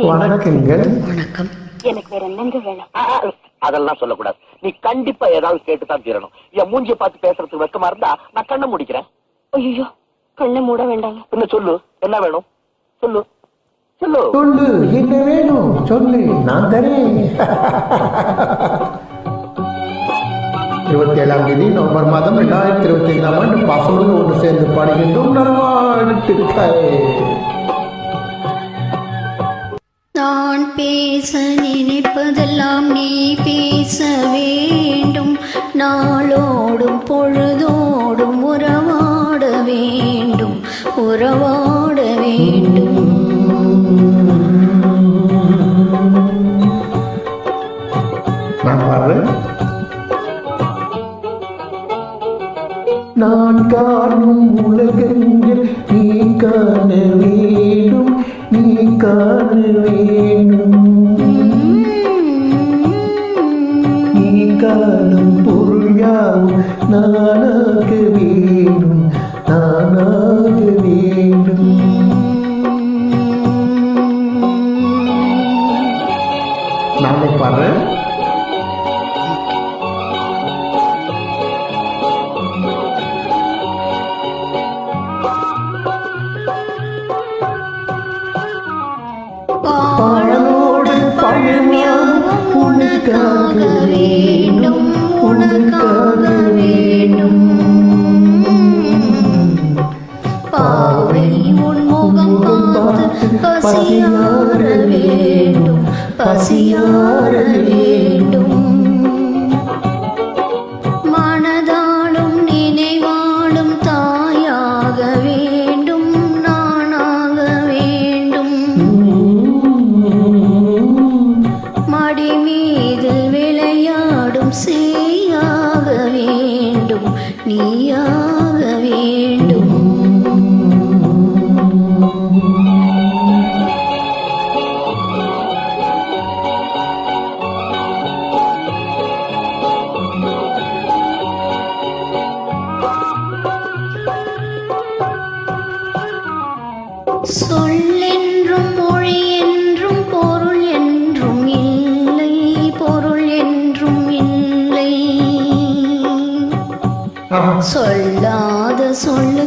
வணக்கங்கள். வணக்கம். எனக்கு வேற என்னங்க வேணும்? அதெல்லாம் சொல்லக்கூடாது. நீ கண்டிப்பா ஏதாவது கேட்டுதான் தீரணும். என் மூஞ்சிய பார்த்து பேசுறதுக்கு வெக்கமா இருந்தா நான் கண்ணை முடிக்கிறேன். ஐயோ, கண்ணை மூட வேண்டாங்க. என்ன சொல்லு, என்ன வேணும் சொல்லு சொல்லு சொல்லு, என்ன வேணும் சொல்லு, நான் தரேன். 27ஆம் தேதி நவம்பர் மாதம் 2025ஆம் ஆண்டு பசங்களோடு ஒன்று சேர்ந்து பாடுகின்றோம் நல்வாழ்த்துக்கள். நான் பேச நினைப்பதெல்லாம் நீ பேச வேண்டும். நாளோடும் பொழுதோடும் உறவாட வேண்டும், உறவாட வேண்டும். நான் பாடுறேன். நான் காணும் உலகங்கள் நீ காண வேண்டும், நீ காண வேண்டும். நீ காணும் பொருள் யாவும் நானாக வேண்டும், நானாக வேண்டும். நானே பாடுறேன். பாடலோடு பழமையாவும் உனக்காக வேண்டும், உனக்காக வேண்டும். பாவை உன் முகம் பார்த்து பசியார வேண்டும், பசியார வேண்டும். மனதாலும் நினைவாலும் தாயாக வேண்டும், நானாக வேண்டும். மடி மீதில் விளையாடும் சேயாக வேண்டும், நீயாக வேண்டும். சொல்லென்றும் மொழி என்றும் பொருள் என்றும் இல்லை, பொருள் என்றும் இல்லை. சொல்லாத சொல்லு